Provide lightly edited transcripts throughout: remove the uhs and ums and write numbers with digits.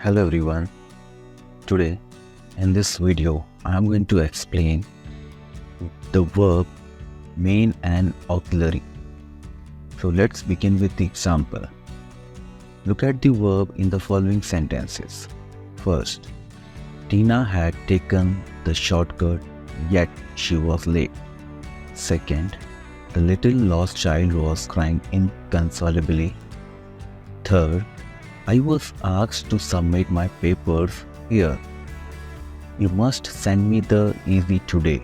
Hello everyone. Today in this video I am going to explain the verb main and auxiliary. So let's begin with the example. Look at the verb in the following sentences. First, Tina had taken the shortcut yet she was late. Second, the little lost child was crying inconsolably. Third, I was asked to submit my papers here. You must send me the easy today.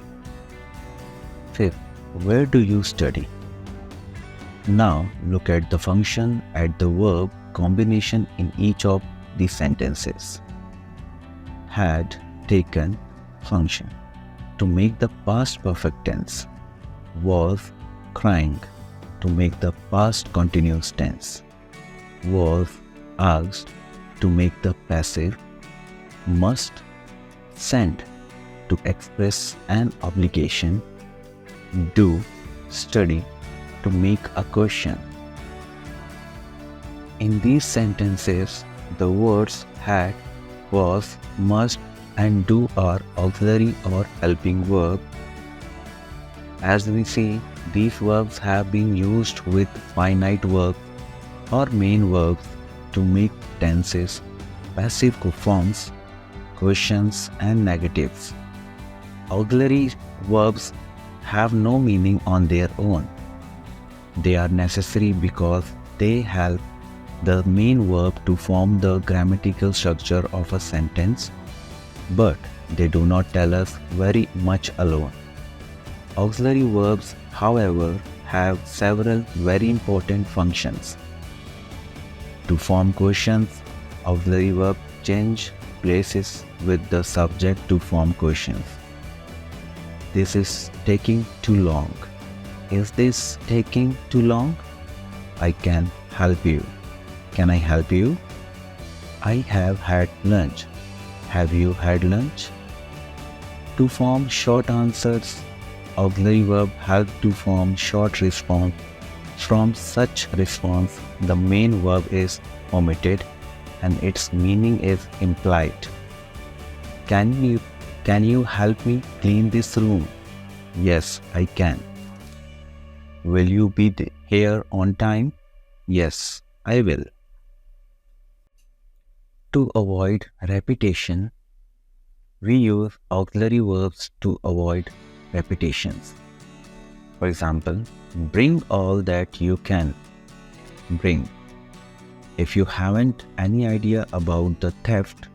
Fifth, where do you study? Now look at the function at the verb combination in each of the sentences. Had, taken, function. To make the past perfect tense. Was, crying. To make the past continuous tense. Was, asked. To make the passive. Must, send. To express an obligation. Do, study. To make a question. In these sentences, the words had, was, must, and do are auxiliary or helping verb. As we see, these verbs have been used with finite verbs or main verbs to make tenses, passive forms, questions, and negatives. Auxiliary verbs have no meaning on their own. They are necessary because they help the main verb to form the grammatical structure of a sentence, but they do not tell us very much alone. Auxiliary verbs, however, have several very important functions. To form questions, auxiliary verbs change places with the subject to form questions. This is taking too long. Is this taking too long? I can help you. Can I help you? I have had lunch. Have you had lunch? To form short answers, auxiliary verb help to form short response. From such response, the main verb is omitted and its meaning is implied. Can you help me clean this room? Yes, I can. Will you be here on time? Yes, I will. To avoid repetition, we use auxiliary verbs to avoid repetitions. For example, bring all that you can. Bring. If you haven't any idea about the theft,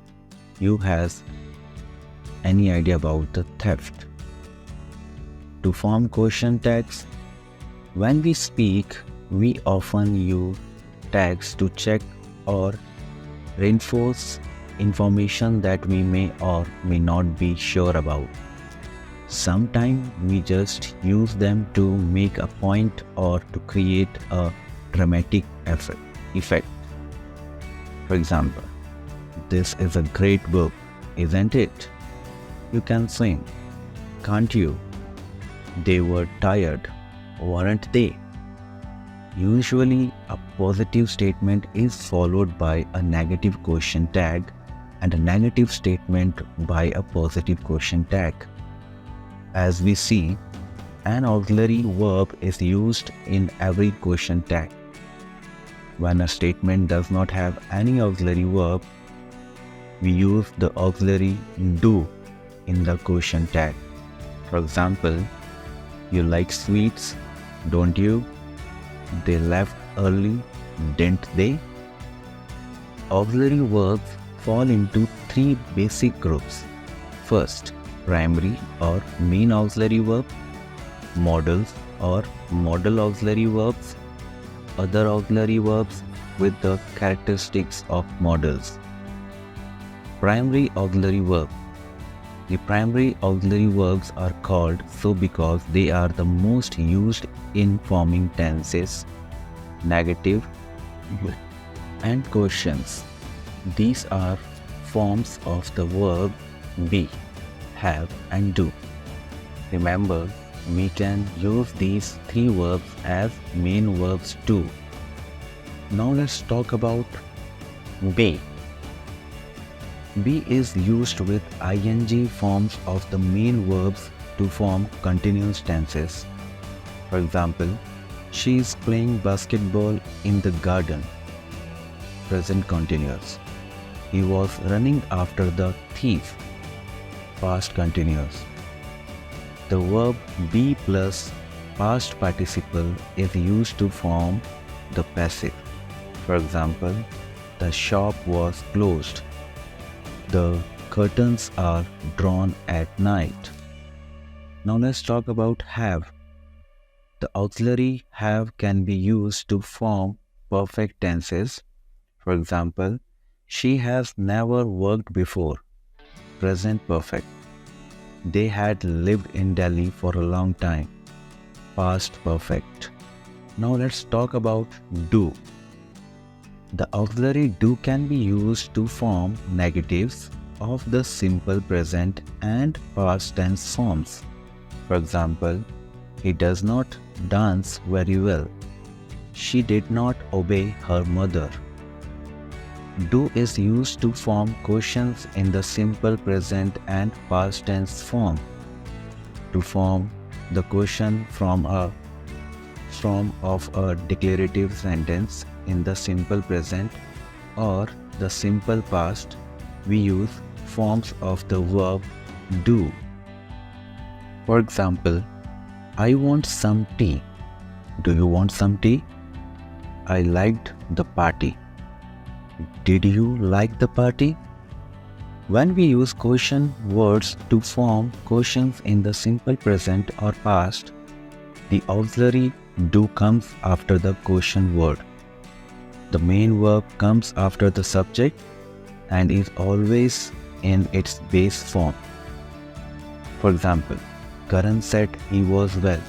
you has any idea about the theft. To form question tags, when we speak, we often use tags to check or reinforce information that we may or may not be sure about. Sometimes we just use them to make a point or to create a dramatic effect. For example, this is a great book, isn't it? You can sing, can't you? They were tired, weren't they? Usually, a positive statement is followed by a negative question tag and a negative statement by a positive question tag. As we see, an auxiliary verb is used in every question tag. When a statement does not have any auxiliary verb, we use the auxiliary do in the question tag. For example, you like sweets, don't you? They left early, didn't they? Auxiliary verbs fall into three basic groups. First, primary or main auxiliary verb, modals or modal auxiliary verbs, other auxiliary verbs with the characteristics of modals. Primary auxiliary verb. The primary auxiliary verbs are called so because they are the most used in forming tenses, negative, and questions. These are forms of the verb be, have, and do. Remember, we can use these three verbs as main verbs too. Now let's talk about be. Be is used with ing forms of the main verbs to form continuous tenses. For example, she is playing basketball in the garden. Present continuous. He was running after the thief. Past continuous. The verb be plus past participle is used to form the passive. For example, the shop was closed. The curtains are drawn at night. Now let's talk about have. The auxiliary have can be used to form perfect tenses. For example, she has never worked before. Present perfect. They had lived in Delhi for a long time. Past perfect. Now let's talk about do. The auxiliary do can be used to form negatives of the simple present and past tense forms. For example, he does not dance very well. She did not obey her mother. Do is used to form questions in the simple present and past tense form. To form the question from of a declarative sentence in the simple present or the simple past, we use forms of the verb do. For example, I want some tea. Do you want some tea? I liked the party. Did you like the party? When we use question words to form questions in the simple present or past, the auxiliary do comes after the question word. The main verb comes after the subject and is always in its base form. For example, Karan said he was well.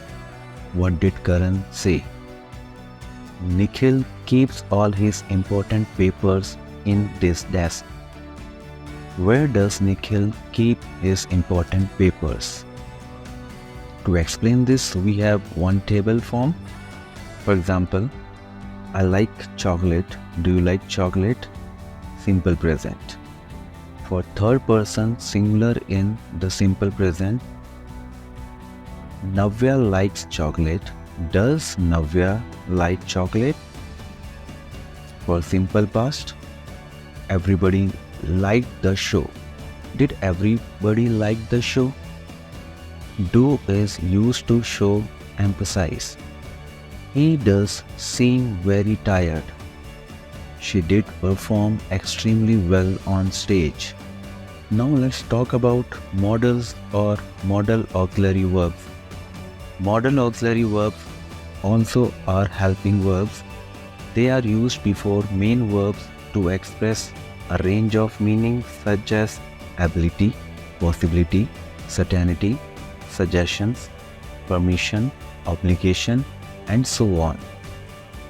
What did Karan say? Nikhil keeps all his important papers in this desk. Where does Nikhil keep his important papers? To explain this, we have one table form. For example, I like chocolate. Do you like chocolate? Simple present. For third person singular in the simple present, Navya likes chocolate. Does Navya like chocolate? For simple past, everybody liked the show. Did everybody like the show? Do is used to show emphasize. He does seem very tired. She did perform extremely well on stage. Now let's talk about modals or modal auxiliary verbs. Modal auxiliary verbs also are helping verbs. They are used before main verbs to express a range of meanings such as ability, possibility, certainty, suggestions, permission, obligation, and so on.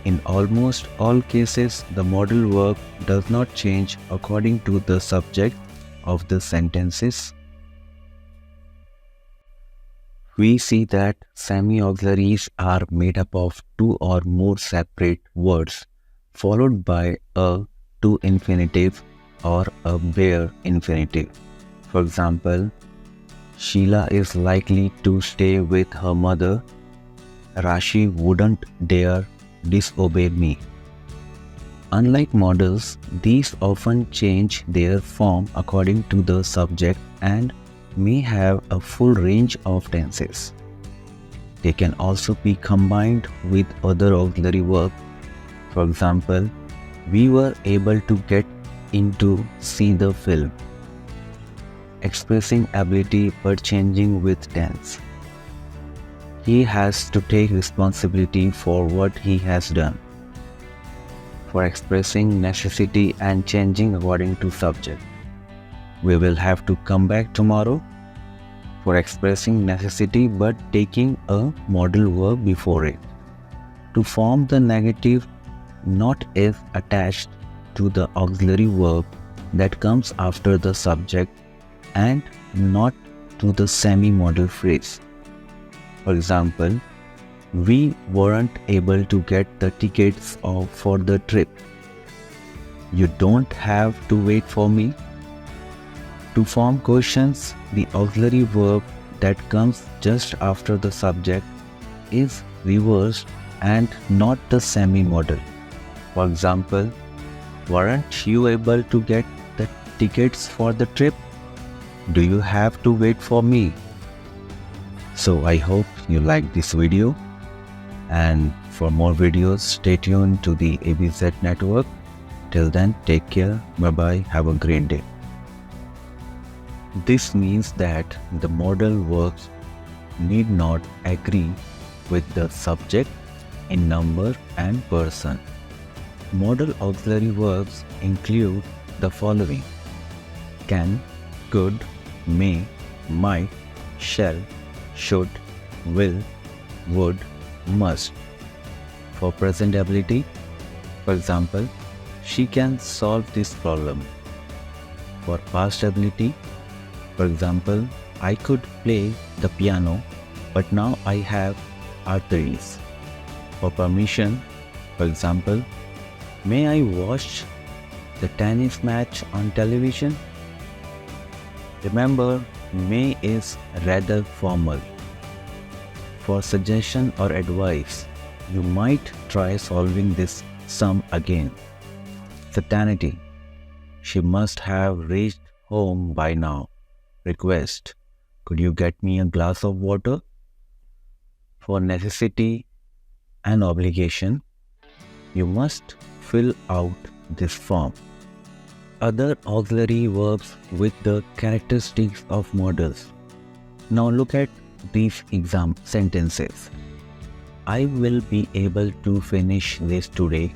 In almost all cases, the modal verb does not change according to the subject of the sentences. We see that semi-auxiliaries are made up of two or more separate words followed by a to infinitive or a bare infinitive. For example, Sheila is likely to stay with her mother. Rashi wouldn't dare disobey me. Unlike modals, these often change their form according to the subject and may have a full range of tenses. They can also be combined with other auxiliary verbs. For example, we were able to get in to see the film. Expressing ability but changing with tense. He has to take responsibility for what he has done. For expressing necessity and changing according to subject. We will have to come back tomorrow. For expressing necessity but taking a modal verb before it. To form the negative, not is attached to the auxiliary verb that comes after the subject and not to the semi-modal phrase. For example, we weren't able to get the tickets for the trip. You don't have to wait for me. To form questions, the auxiliary verb that comes just after the subject is reversed and not the semi-modal. For example, weren't you able to get the tickets for the trip? Do you have to wait for me? So I hope you liked this video, and for more videos stay tuned to the ABZ network. Till then, take care, bye bye, have a great day. This means that the modal verbs need not agree with the subject in number and person. Modal auxiliary verbs include the following: can, could, may, might, shall, should, will, would, must. For present ability, for example, she can solve this problem. For past ability, for example, I could play the piano, but now I have arteries. For permission, for example, may I watch the tennis match on television? Remember, may is rather formal. For suggestion or advice, you might try solving this sum again. Certainty, she must have reached home by now. Request, could you get me a glass of water? For necessity and obligation, you must fill out this form. Other auxiliary verbs with the characteristics of modals. Now look at these example sentences. I will be able to finish this today.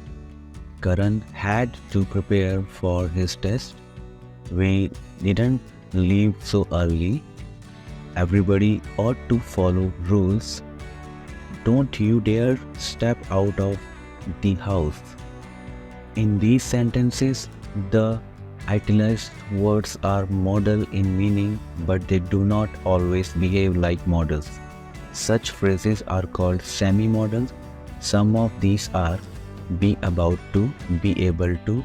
Karan had to prepare for his test. We didn't leave so early. Everybody ought to follow rules. Don't you dare step out of the house. In these sentences, the italicized words are modal in meaning, but they do not always behave like modals. Such phrases are called semi-modals. Some of these are be about to, be able to,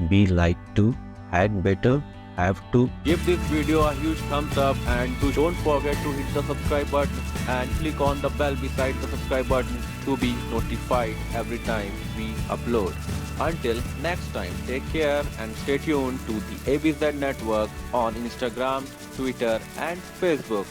be like to, had better, have to. Give this video a huge thumbs up, and don't forget to hit the subscribe button and click on the bell beside the subscribe button to be notified every time we upload. Until next time, take care and stay tuned to the ABZ network on Instagram, Twitter and Facebook.